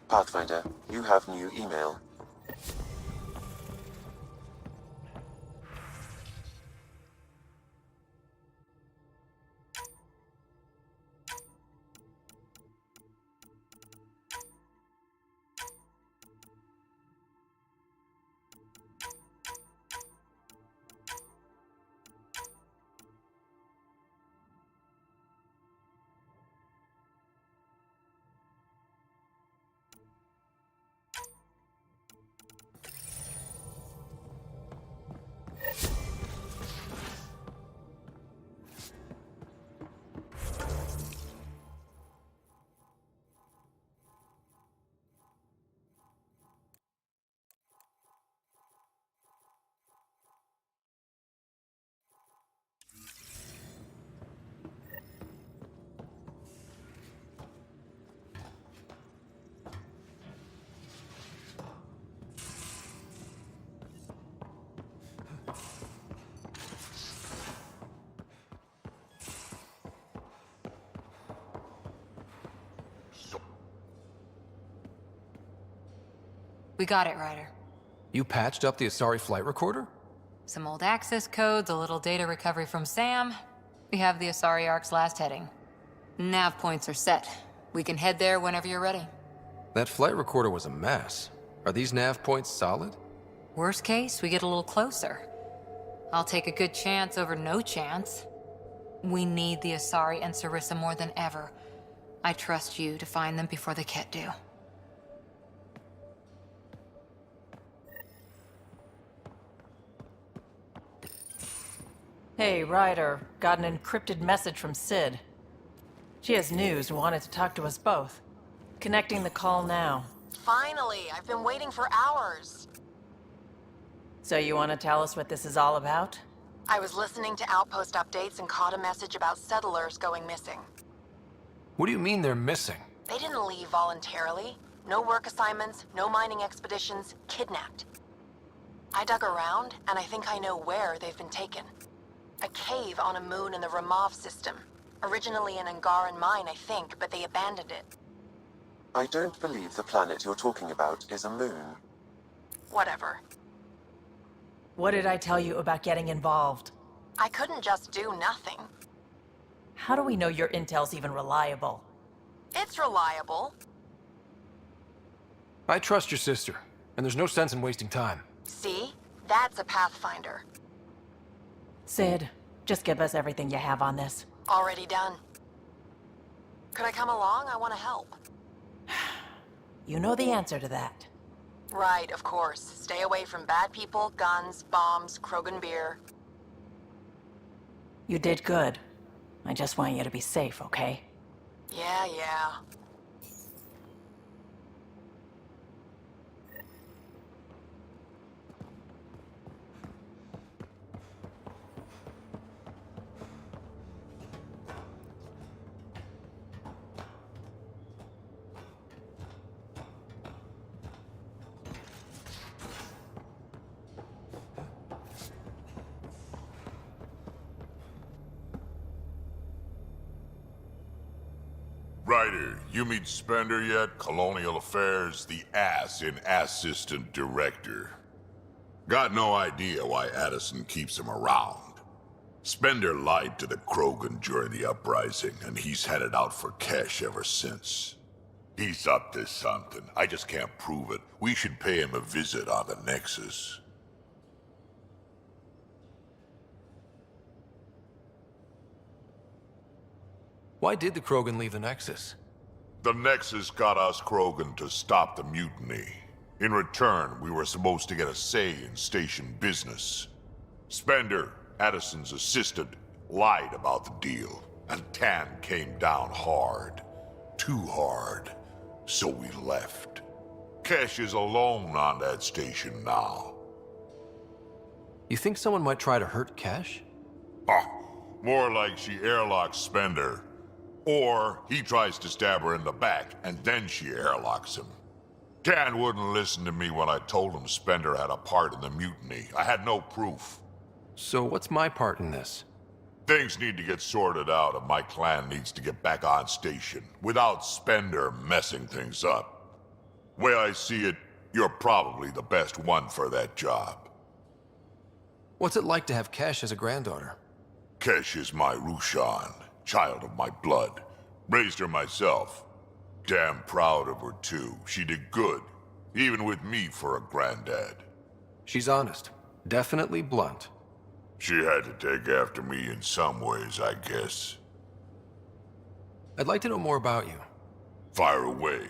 Pathfinder, you have new email. We got it, Ryder. You patched up the Asari flight recorder? Some old access codes, a little data recovery from Sam. We have the Asari Ark's last heading. Nav points are set. We can head there whenever you're ready. That flight recorder was a mess. Are these nav points solid? Worst case, we get a little closer. I'll take a good chance over no chance. We need the Asari and Sarissa more than ever. I trust you to find them before the Ket do. Hey, Ryder. Got an encrypted message from Sid. She has news and wanted to talk to us both. Connecting the call now. Finally! I've been waiting for hours. So you want to tell us what this is all about? I was listening to Outpost updates and caught a message about settlers going missing. What do you mean they're missing? They didn't leave voluntarily. No work assignments, no mining expeditions, kidnapped. I dug around, and I think I know where they've been taken. A cave on a moon in the Ramov system. Originally an Angaran mine, I think, but they abandoned it. I don't believe the planet you're talking about is a moon. Whatever. What did I tell you about getting involved? I couldn't just do nothing. How do we know your intel's even reliable? It's reliable. I trust your sister, and there's no sense in wasting time. See? That's a Pathfinder. Sid, just give us everything you have on this. Already done. Could I come along? I want to help. You know the answer to that. Right, of course. Stay away from bad people, guns, bombs, Krogan beer. You did good. I just want you to be safe, okay? Yeah. Ryder, you meet Spender yet? Colonial Affairs, the ass in Assistant Director. Got no idea why Addison keeps him around. Spender lied to the Krogan during the uprising, and he's had it out for cash ever since. He's up to something. I just can't prove it. We should pay him a visit on the Nexus. Why did the Krogan leave the Nexus? The Nexus got us Krogan to stop the mutiny. In return, we were supposed to get a say in station business. Spender, Addison's assistant, lied about the deal. and Tan came down hard. Too hard. So we left. Kesh is alone on that station now. You think someone might try to hurt Cash? More like she airlocks Spender. Or he tries to stab her in the back, and then she airlocks him. Tan wouldn't listen to me when I told him Spender had a part in the mutiny. I had no proof. So what's my part in this? Things need to get sorted out, and my clan needs to get back on station, without Spender messing things up. Way I see it, you're probably the best one for that job. What's it like to have Cash as a granddaughter? Kesh is my Rushan, child of my blood. Raised her myself. Damn proud of her, too. She did good, even with me for a granddad. She's honest. Definitely blunt. She had to take after me in some ways, I guess. I'd like to know more about you. Fire away.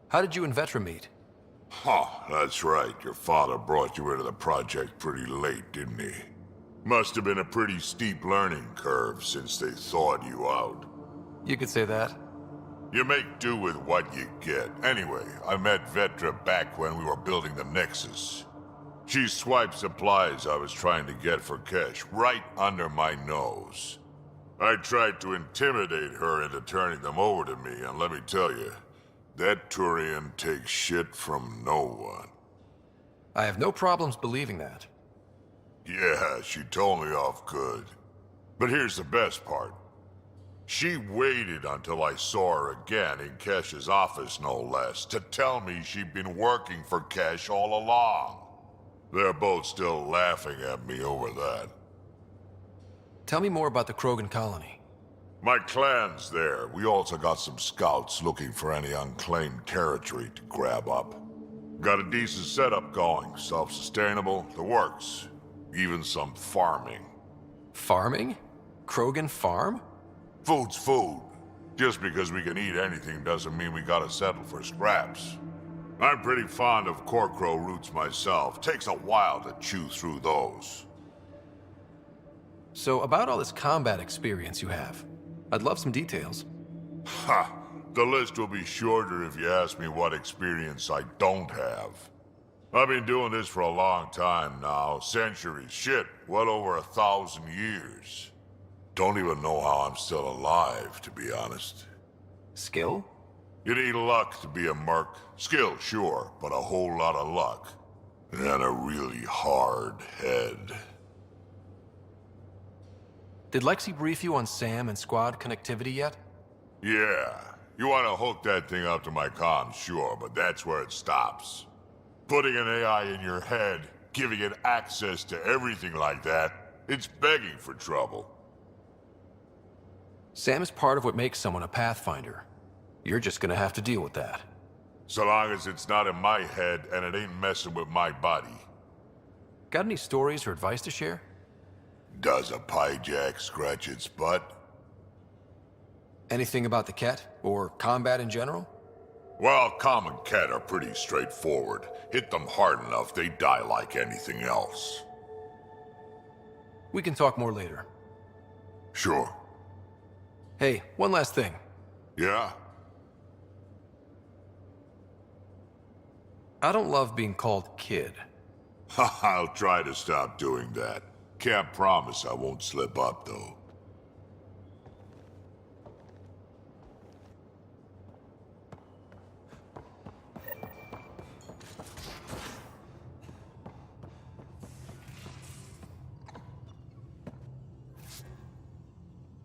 How did you and Vetra meet? That's right. Your father brought you into the project pretty late, didn't he? Must have been a pretty steep learning curve since they thawed you out. You could say that. You make do with what you get. Anyway, I met Vetra back when we were building the Nexus. She swiped supplies I was trying to get for Kesh right under my nose. I tried to intimidate her into turning them over to me, and let me tell you, that Turian takes shit from no one. I have no problems believing that. Yeah, she told me off good. But here's the best part. She waited until I saw her again in Kesh's office, no less, to tell me she'd been working for Kesh all along. They're both still laughing at me over that. Tell me more about the Krogan colony. My clan's there. We also got some scouts looking for any unclaimed territory to grab up. Got a decent setup going, self-sustainable, the works. Even some farming. Farming? Krogan farm? Food's food. Just because we can eat anything doesn't mean we gotta settle for scraps. I'm pretty fond of Corcrow roots myself. Takes a while to chew through those. So about all this combat experience you have, I'd love some details. Ha! The list will be shorter if you ask me what experience I don't have. I've been doing this for a long time now. Centuries. Shit, well over 1,000 years. Don't even know how I'm still alive, to be honest. Skill? You need luck to be a merc. Skill, sure, but a whole lot of luck. And a really hard head. Did Lexi brief you on SAM and squad connectivity yet? Yeah. You want to hook that thing up to my comms, sure, but that's where it stops. Putting an AI in your head, giving it access to everything like that, it's begging for trouble. SAM is part of what makes someone a Pathfinder. You're just gonna have to deal with that. So long as it's not in my head and it ain't messing with my body. Got any stories or advice to share? Does a pyjak scratch its butt? Anything about the Ket, or combat in general? Well, common cat are pretty straightforward. Hit them hard enough, they die like anything else. We can talk more later. Sure. Hey, one last thing. Yeah? I don't love being called kid. I'll try to stop doing that. Can't promise I won't slip up, though.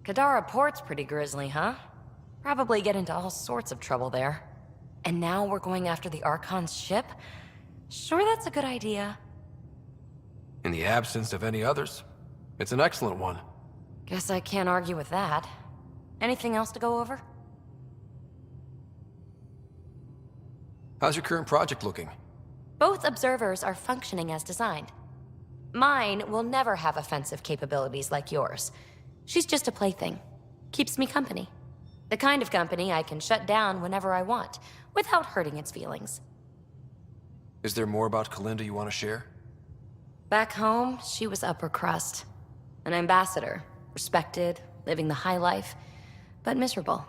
Kadara Port's pretty grisly, huh? Probably get into all sorts of trouble there. And now we're going after the Archon's ship? Sure that's a good idea. In the absence of any others, it's an excellent one. Guess I can't argue with that. Anything else to go over? How's your current project looking? Both observers are functioning as designed. Mine will never have offensive capabilities like yours. She's just a plaything. Keeps me company. The kind of company I can shut down whenever I want, without hurting its feelings. Is there more about Kalinda you want to share? Back home, she was upper crust. An ambassador, respected, living the high life, but miserable.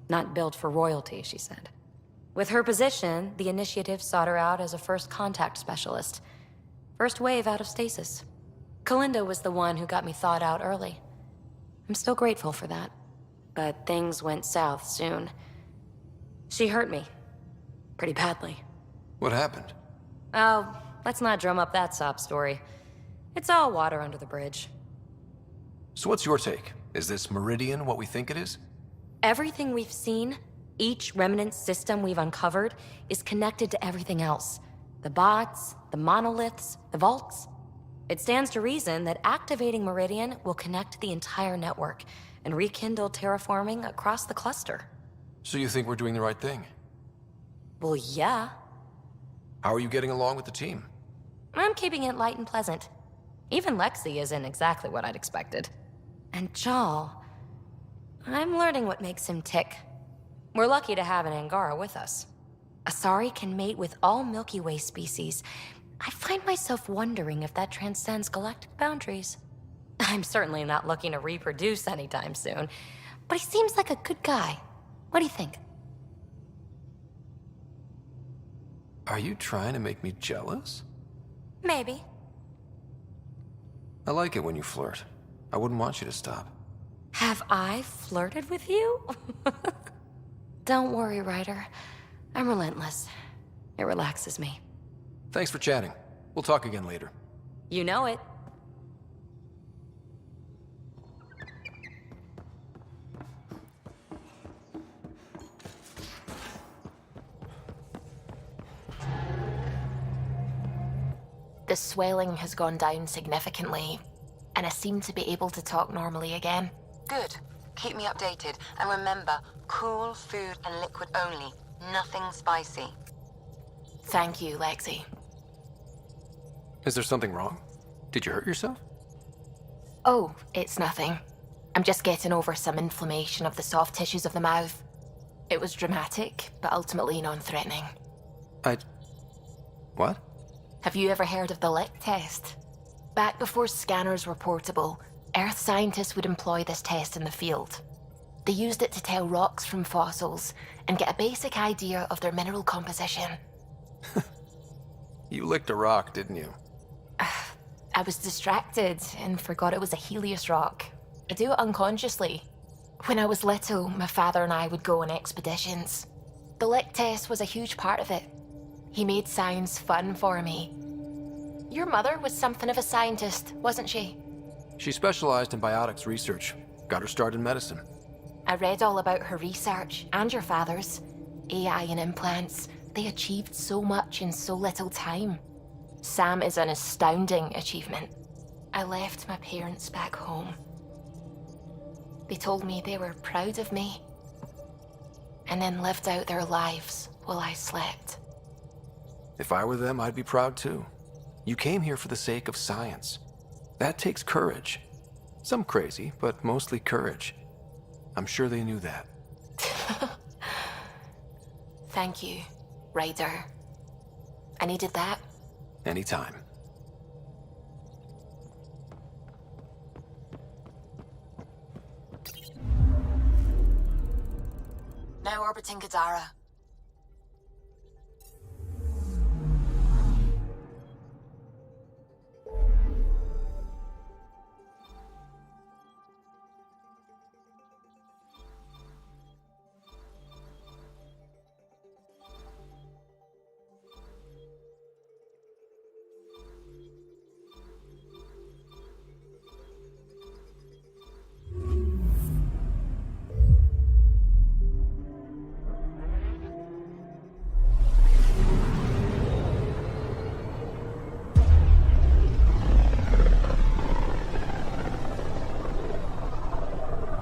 Not built for royalty, she said. With her position, the initiative sought her out as a first contact specialist. First wave out of stasis. Kalinda was the one who got me thawed out early. I'm still grateful for that. But things went south soon. She hurt me. Pretty badly. What happened? Oh, let's not drum up that sob story. It's all water under the bridge. So what's your take? Is this Meridian what we think it is? Everything we've seen, each remnant system we've uncovered, is connected to everything else. The bots, the monoliths, the vaults. It stands to reason that activating Meridian will connect the entire network and rekindle terraforming across the cluster. So you think we're doing the right thing? Well, yeah. How are you getting along with the team? I'm keeping it light and pleasant. Even Lexi isn't exactly what I'd expected. And Jal, I'm learning what makes him tick. We're lucky to have an Angara with us. Asari can mate with all Milky Way species. I find myself wondering if that transcends galactic boundaries. I'm certainly not looking to reproduce anytime soon, but he seems like a good guy. What do you think? Are you trying to make me jealous? Maybe. I like it when you flirt. I wouldn't want you to stop. Have I flirted with you? Don't worry, Ryder. I'm relentless. It relaxes me. Thanks for chatting. We'll talk again later. You know it. The swelling has gone down significantly, and I seem to be able to talk normally again. Good. Keep me updated, and remember, cool food and liquid only. Nothing spicy. Thank you, Lexi. Is there something wrong? Did you hurt yourself? Oh, it's nothing. I'm just getting over some inflammation of the soft tissues of the mouth. It was dramatic, but ultimately non-threatening. What? Have you ever heard of the lick test? Back before scanners were portable, Earth scientists would employ this test in the field. They used it to tell rocks from fossils and get a basic idea of their mineral composition. You licked a rock, didn't you? I was distracted and forgot it was a Helios rock. I do it unconsciously. When I was little, my father and I would go on expeditions. The lick test was a huge part of it. He made science fun for me. Your mother was something of a scientist, wasn't she? She specialized in biotics research. Got her start in medicine. I read all about her research, and your father's. AI and implants. They achieved so much in so little time. Sam is an astounding achievement. I left my parents back home. They told me they were proud of me, and then lived out their lives while I slept. If I were them, I'd be proud too. You came here for the sake of science. That takes courage. Some crazy, but mostly courage. I'm sure they knew that. Thank you, Ryder. I needed that. Anytime. Now orbiting Gadara.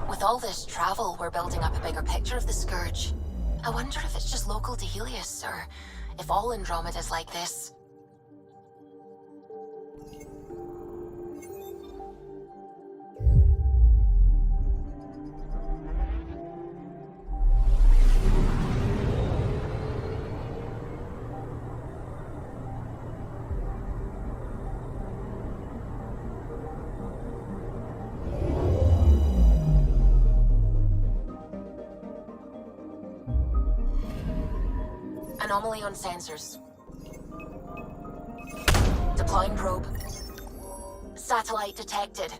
With all this travel, we're building up a bigger picture of the Scourge. I wonder if it's just local to Helios, or if all Andromeda's like this. Anomaly on sensors. Deploying probe. Satellite detected.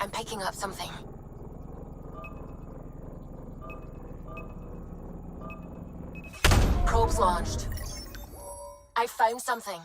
I'm picking up something. Probes launched. I found something.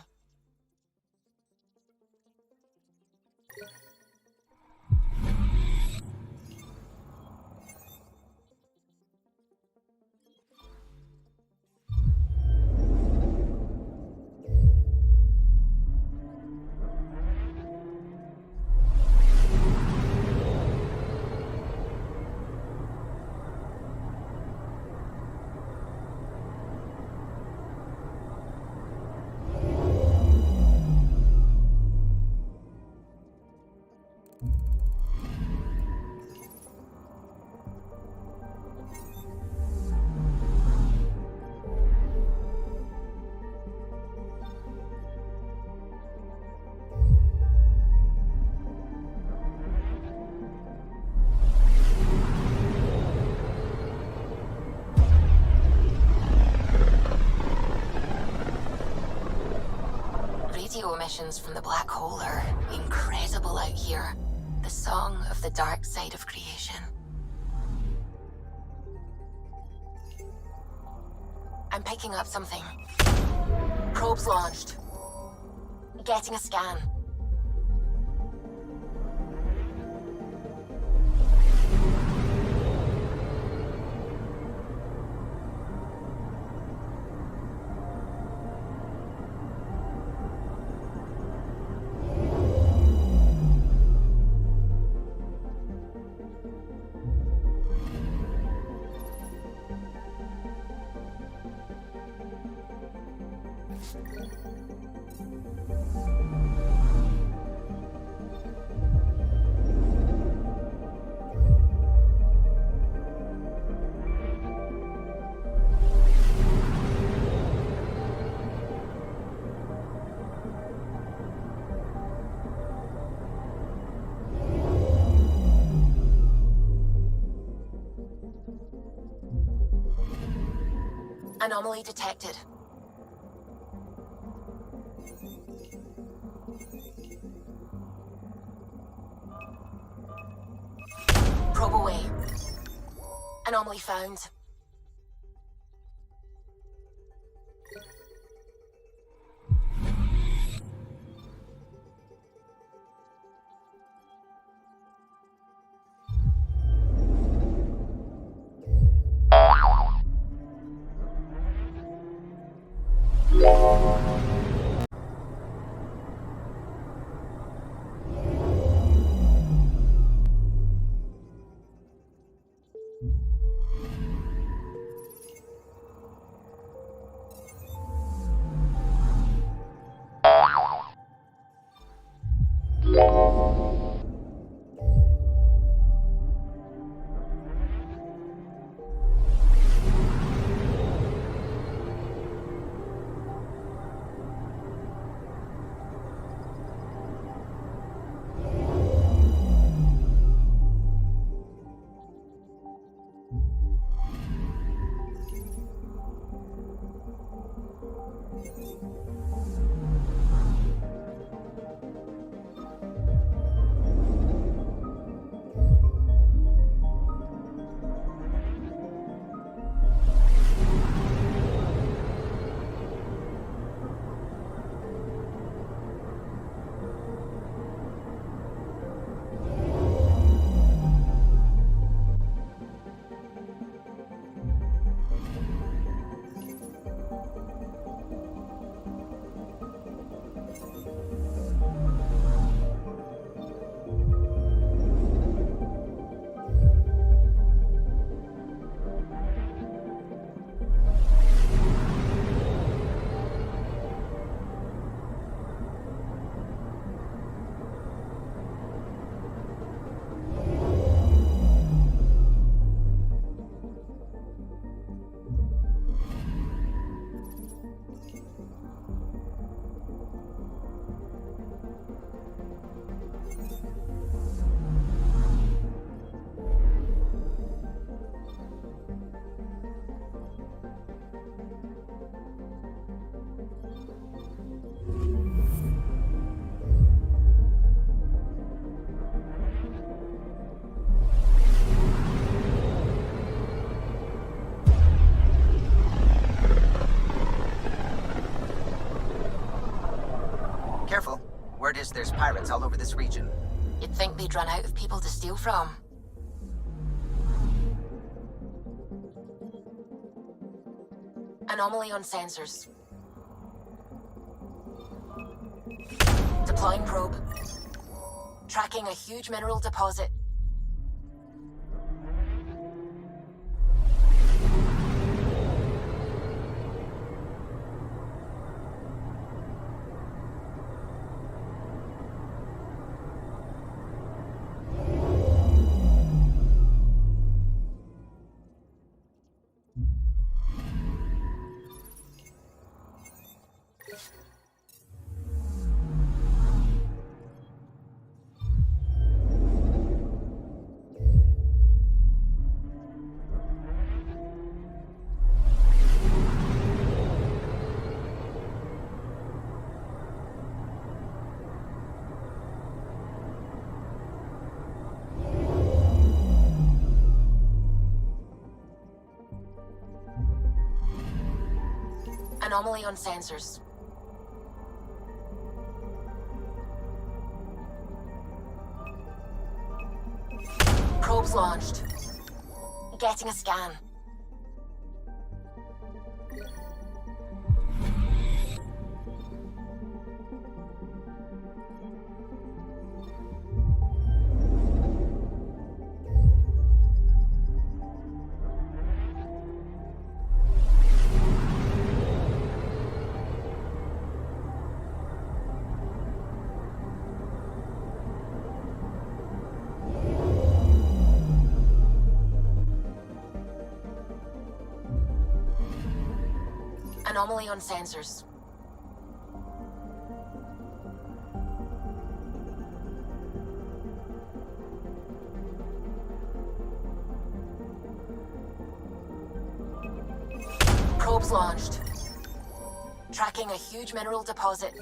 Radio emissions from the black hole are incredible out here. The song of the dark side of creation. I'm picking up something. Probes launched. Getting a scan. Anomaly detected. Probe away. Anomaly found. noticed there's pirates all over this region. You'd think they'd run out of people to steal from. Anomaly on sensors. Deploying probe. Tracking a huge mineral deposit. Anomaly on sensors. Probes launched. Getting a scan. Anomaly on sensors. Probes launched. Tracking a huge mineral deposit.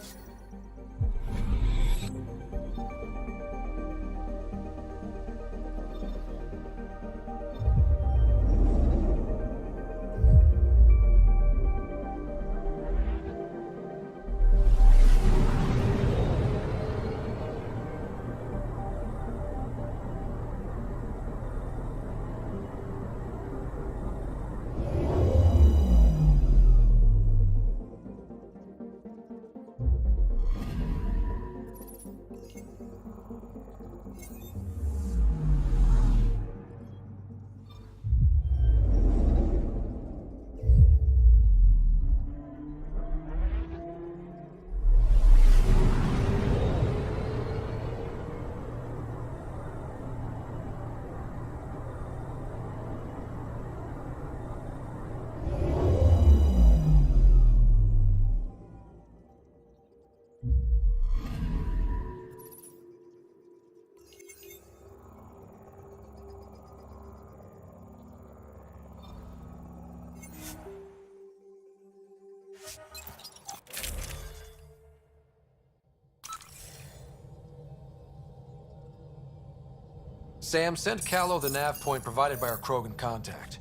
Sam, send Callow the nav point provided by our Krogan contact.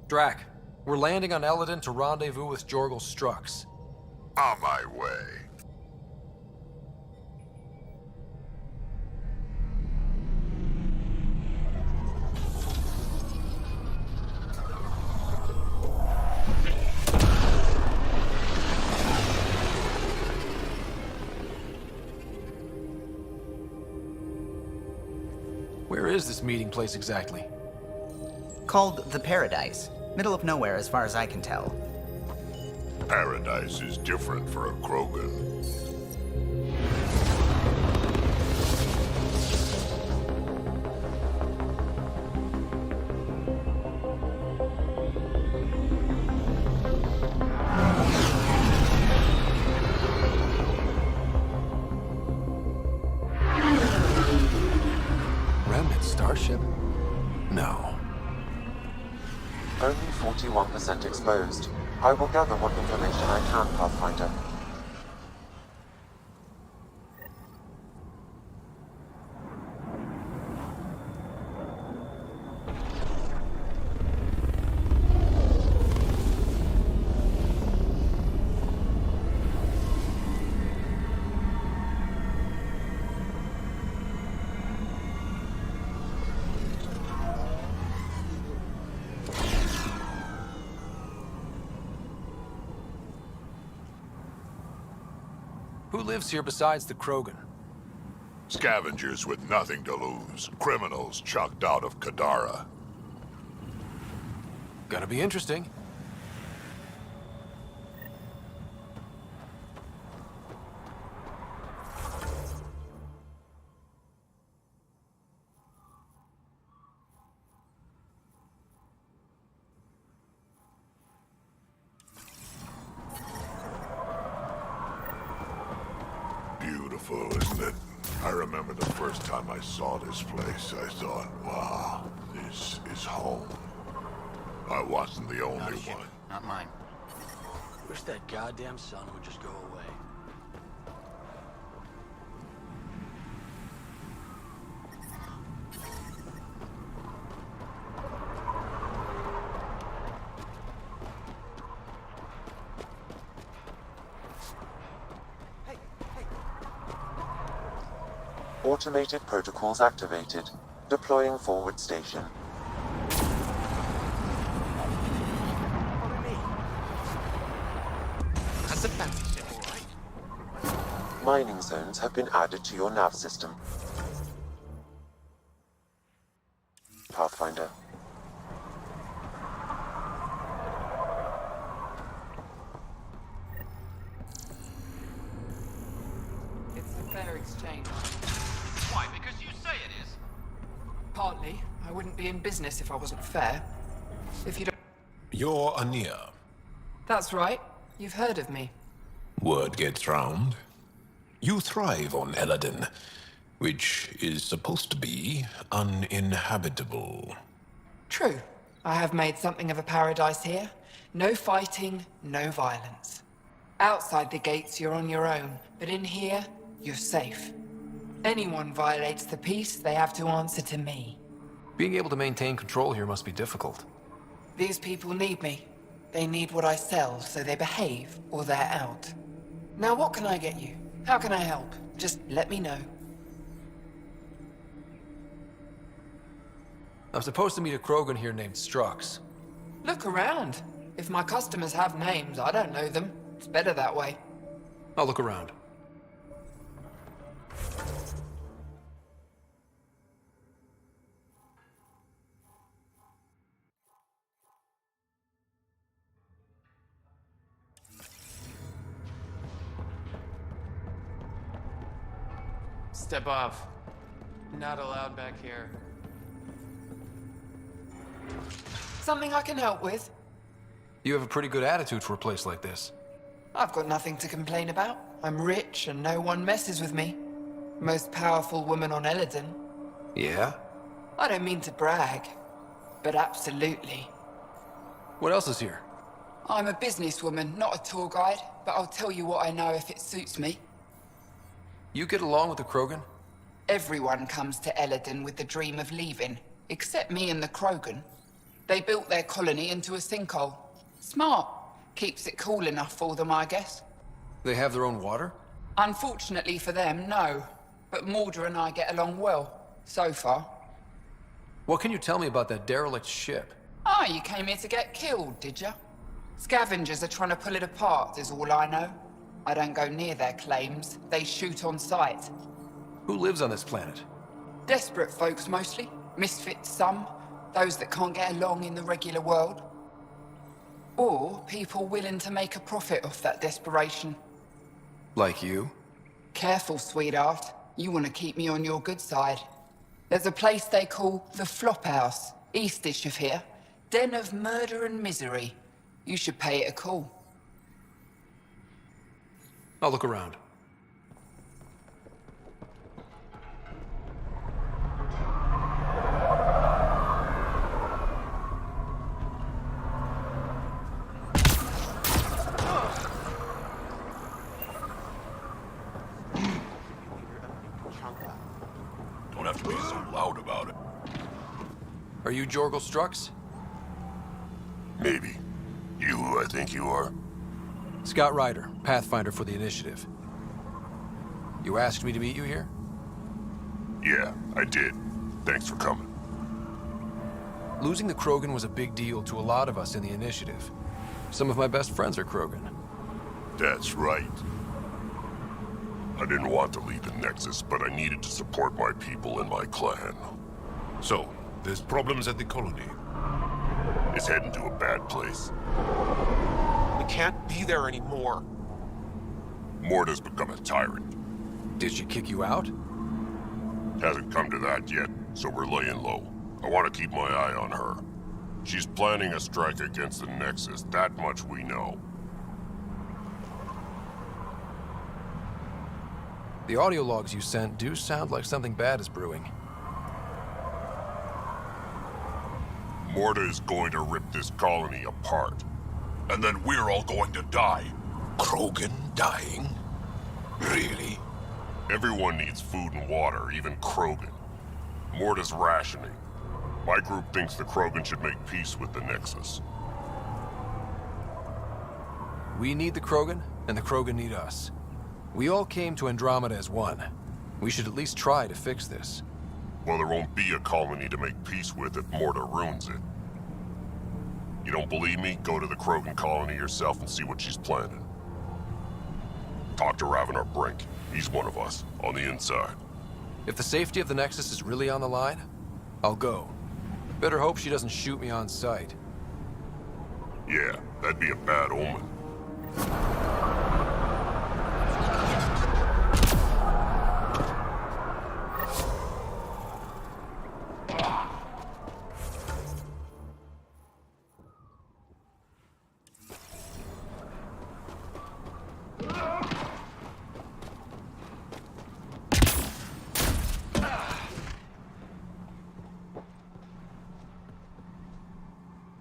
Drac, we're landing on Eladon to rendezvous with Jorgel Strux. On my way. Where is this meeting place exactly? Called the Paradise. Middle of nowhere as far as I can tell. Paradise is different for a Krogan. Remnant starship? No. Only 41% exposed. I will gather what information I can, Pathfinder. Who lives here besides the Krogan? Scavengers with nothing to lose. Criminals chucked out of Kadara. Gonna be interesting. Beautiful, isn't it? I remember the first time I saw this place, I thought, wow, this is home. I wasn't the only one. Not mine. Wish that goddamn sun would just go away. Automated protocols activated. Deploying forward station. That's a fancy ship, all right. Mining zones have been added to your nav system. Pathfinder. It's a fair exchange. Why? Because you say it is. Partly. I wouldn't be in business if I wasn't fair. If you don't... You're Ania. That's right. You've heard of me. Word gets round. You thrive on Eladin, which is supposed to be uninhabitable. True. I have made something of a paradise here. No fighting, no violence. Outside the gates, you're on your own. But in here, you're safe. Anyone violates the peace, they have to answer to me. Being able to maintain control here must be difficult. These people need me. They need what I sell, so they behave, or they're out. Now what can I get you? How can I help? Just let me know. I'm supposed to meet a Krogan here named Strux. Look around. If my customers have names, I don't know them. It's better that way. I'll look around. Step off. Not allowed back here. Something I can help with? You have a pretty good attitude for a place like this. I've got nothing to complain about. I'm rich and no one messes with me. Most powerful woman on Eladin. Yeah? I don't mean to brag, but absolutely. What else is here? I'm a businesswoman, not a tour guide, but I'll tell you what I know if it suits me. You get along with the Krogan? Everyone comes to Eladin with the dream of leaving, except me and the Krogan. They built their colony into a sinkhole. Smart. Keeps it cool enough for them, I guess. They have their own water? Unfortunately for them, no. But Mordor and I get along well, so far. What can you tell me about that derelict ship? Ah, you came here to get killed, did you? Scavengers are trying to pull it apart, is all I know. I don't go near their claims. They shoot on sight. Who lives on this planet? Desperate folks, mostly. Misfits, some. Those that can't get along in the regular world. Or people willing to make a profit off that desperation. Like you? Careful, sweetheart. You want to keep me on your good side. There's a place they call the Flophouse, eastish of here. Den of murder and misery. You should pay it a call. I'll look around. Don't have to be so loud about it. Are you Jorgel Strux? Maybe. You who I think you are? Scout Ryder, Pathfinder for the Initiative. You asked me to meet you here? Yeah, I did. Thanks for coming. Losing the Krogan was a big deal to a lot of us in the Initiative. Some of my best friends are Krogan. That's right. I didn't want to leave the Nexus, but I needed to support my people and my clan. So, there's problems at the colony. It's heading to a bad place. We can't be there anymore. Morta's become a tyrant. Did she kick you out? Hasn't come to that yet, so we're laying low. I want to keep my eye on her. She's planning a strike against the Nexus, that much we know. The audio logs you sent do sound like something bad is brewing. Morta is going to rip this colony apart. And then we're all going to die. Krogan dying? Really? Everyone needs food and water, even Krogan. Morta's rationing. My group thinks the Krogan should make peace with the Nexus. We need the Krogan, and the Krogan need us. We all came to Andromeda as one. We should at least try to fix this. Well, there won't be a colony to make peace with if Morta ruins it. You don't believe me? Go to the Krogan colony yourself and see what she's planning. Talk to Ravenar Brink. He's one of us, on the inside. If the safety of the Nexus is really on the line, I'll go. Better hope she doesn't shoot me on sight. Yeah, that'd be a bad omen.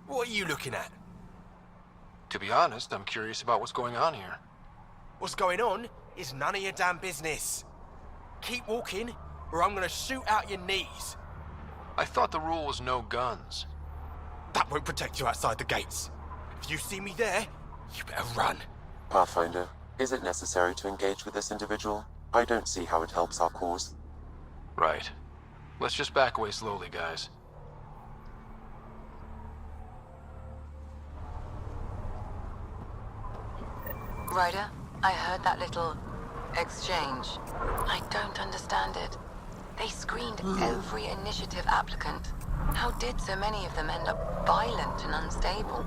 What are you looking at? To be honest, I'm curious about what's going on here. What's going on is none of your damn business. Keep walking, or I'm gonna shoot out your knees. I thought the rule was no guns. That won't protect you outside the gates. If you see me there, you better run. Pathfinder, is it necessary to engage with this individual? I don't see how it helps our cause. Right. Let's just back away slowly, guys. Ryder, I heard that little exchange. I don't understand it. They screened every initiative applicant. How did so many of them end up violent and unstable?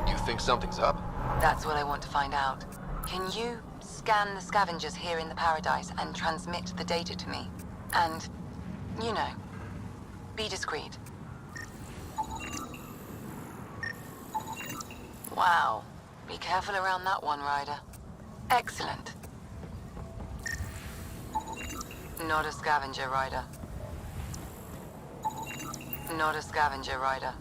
You think something's up? That's what I want to find out. Can you scan the scavengers here in the Paradise and transmit the data to me? And, you know, be discreet. Wow. Be careful around that one, Ryder. Excellent. Not a scavenger, Ryder. Not a scavenger, Ryder.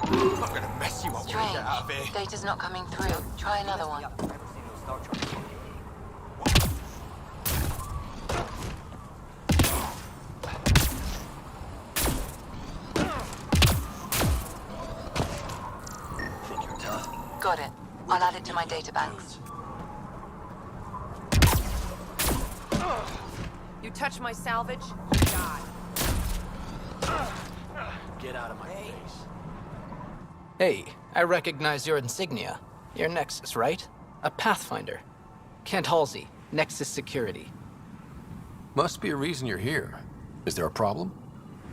I'm gonna mess you up when we get out of here. Strange. Data's not coming through. Try another one. Got it. I'll add it to my databanks. You touch my salvage, you die. Get out of my face. Hey, I recognize your insignia. You're Nexus, right? A Pathfinder. Kent Halsey, Nexus Security. Must be a reason you're here. Is there a problem?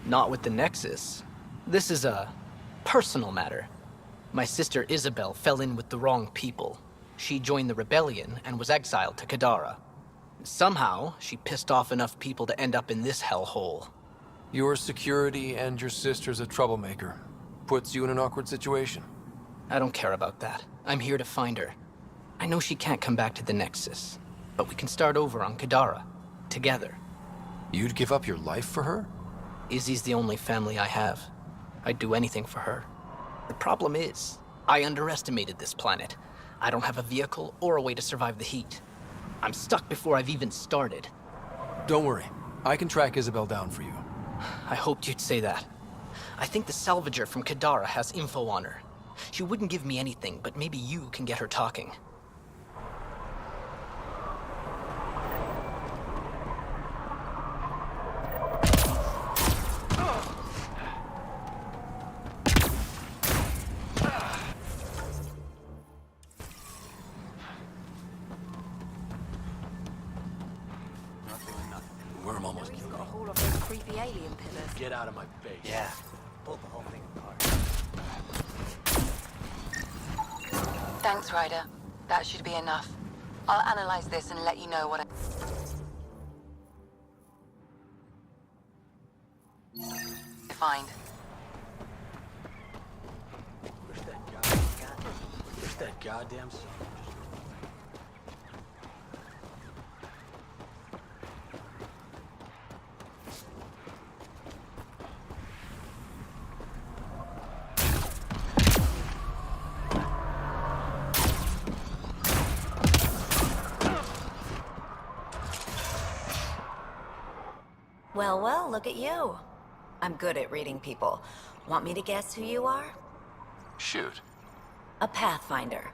Not with the Nexus. This is a personal matter. My sister Isabel fell in with the wrong people. She joined the rebellion and was exiled to Kadara. Somehow, she pissed off enough people to end up in this hellhole. Your security and your sister's a troublemaker. Puts you in an awkward situation. I don't care about that. I'm here to find her. I know she can't come back to the Nexus, but we can start over on Kadara. Together. You'd give up your life for her? Izzy's the only family I have. I'd do anything for her. The problem is, I underestimated this planet. I don't have a vehicle or a way to survive the heat. I'm stuck before I've even started. Don't worry. I can track Isabel down for you. I hoped you'd say that. I think the salvager from Kadara has info on her. She wouldn't give me anything, but maybe you can get her talking. We're almost Got a haul of those creepy alien pillars. Get out of my base. Yeah. Pulled the whole thing apart. Thanks, Ryder. That should be enough. I'll analyze this and let you know what I find. Where's that goddamn son? Well, well, look at you. I'm good at reading people. Want me to guess who you are? Shoot. A Pathfinder.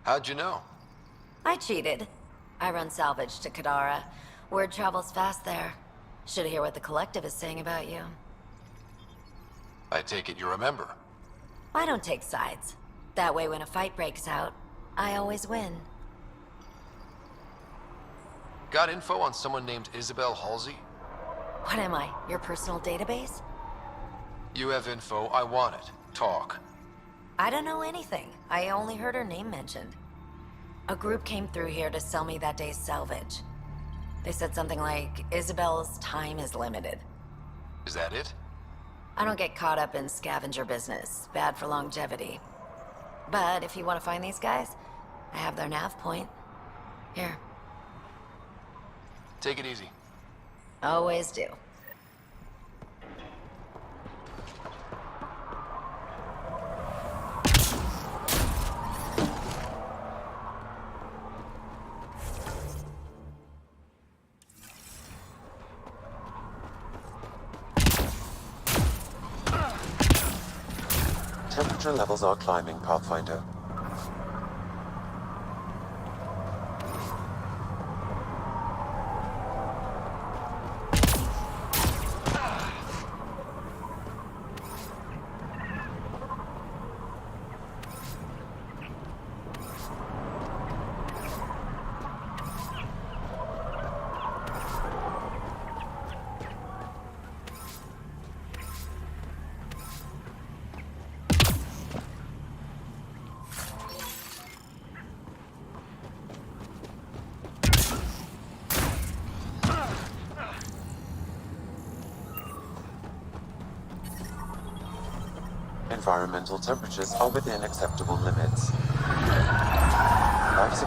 How'd you know? I cheated. I run salvage to Kadara. Word travels fast there. Should hear what the Collective is saying about you. I take it you remember. I don't take sides. That way when a fight breaks out, I always win. Got info on someone named Isabel Halsey? What am I, your personal database? You have info, I want it. Talk. I don't know anything. I only heard her name mentioned. A group came through here to sell me that day's salvage. They said something like, Isabel's time is limited. Is that it? I don't get caught up in scavenger business. Bad for longevity. But if you want to find these guys, I have their nav point. Here. Take it easy. Always do. Temperature levels are climbing, Pathfinder. Environmental temperatures are within acceptable limits. Life support